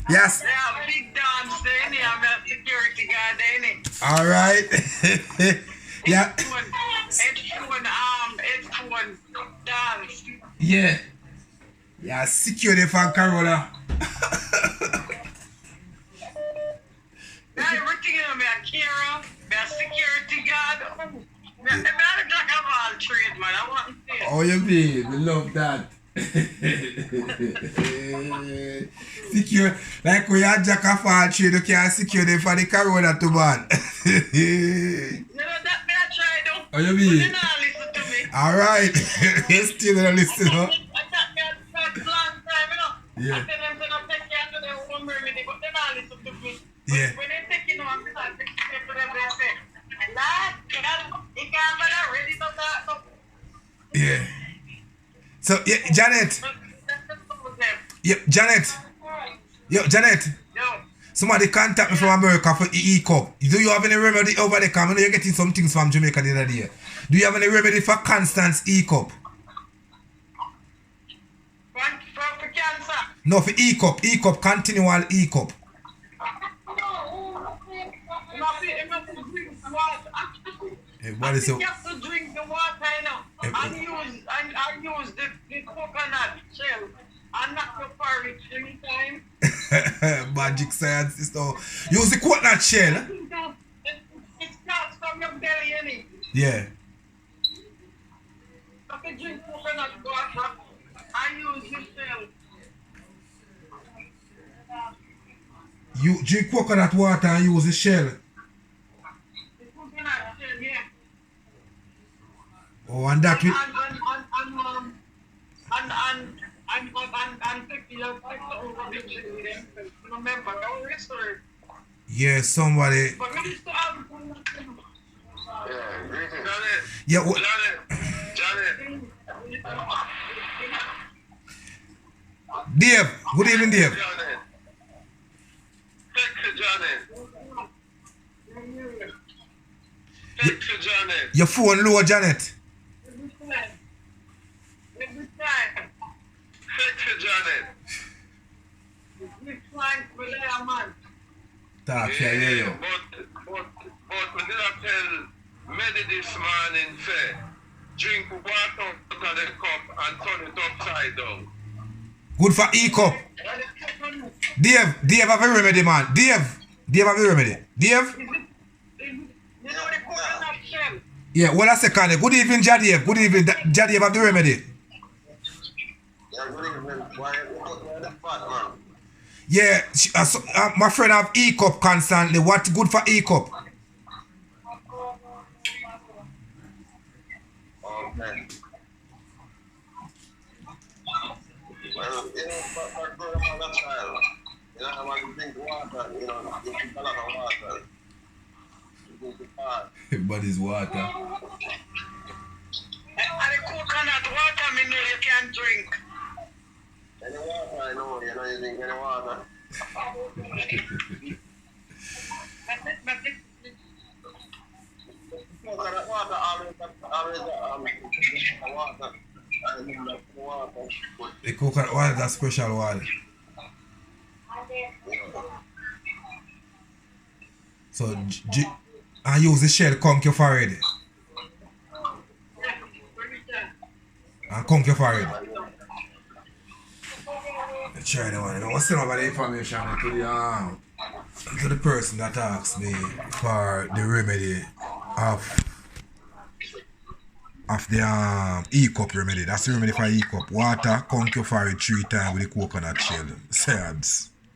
Yes. They have big dance there, they have a security guard there. All right. Yeah. It's dance. Yeah. Yeah, security for Carola. Everything in me a carer, me a security guard. Me a jack of all trades, man. I want to say. Oh, you mean? We love that. Secure, like we are jack of all trade, you can't secure them for the Carola too bad. That me a try though. Oh, you But mean? they not listen to me. All right. You still don't listen, huh? I thought me a long time, you know. Yeah. I said them say no take care to their own remedy, but they not listen to me. Yeah. When they take you know, I'm not taking care to them, they say, lad, you can't be ready to that. No. Yeah. So, yeah, Janet. Yeah, Janet. Yo, Janet. No. Somebody contact me from America for hiccup. Do you have any remedy over there? Because I know you're getting some things from Jamaica the other day. Do you have any remedy for constant hiccup? For cancer. No, for hiccup. Hiccup, continual hiccup. What is You it? have to drink the water, you know, and use the coconut shell and not your porridge anytime. Magic science is so. Use the coconut shell. It starts from your belly, innit? Yeah. You can drink coconut water and use the shell. You drink coconut water and use the shell. The coconut shell, yeah. Oh, and that will. And take your over the children. Remember, don't restore. Yeah, somebody. But we used to have. Yeah, greetings. Janet. Yeah, what? Janet. Dave. Good evening, Dave. Janet. Text to Janet. Text to Janet. Your phone low, Janet. Every time. Text to Janet. This time, we lay a man. Talk, yeah, yeah, yeah. But we did not tell Medi this morning, say, drink water out of the cup and turn it upside down. Good for hiccup. Dave have a remedy, man. Dave have a remedy. Dave? You know the coconut shell? Yeah, well, a second. Good evening, Jadiev. Good evening, Jadiev have the remedy. Yeah, good evening. Why you the fat man? Yeah, my friend have hiccup constantly. What good for hiccup? Okay. Well, you know, but growing up as a child, you know, when you drink water, you know, you drink a lot of water. You drink the part. Everybody's water. And the coconut water, me know you can drink. Any water, I know, you know, you drink any water. Coconut water always water. I mean, like water. The coconut water, that's special water. So, and use the shell, conk your forehead. And conk your forehead. Let's try the one. I want to send over the information to the person that asked me for the remedy of the hiccup remedy. That's the remedy for hiccup. Water, conk your forehead 3 times with the coconut shell. Sads.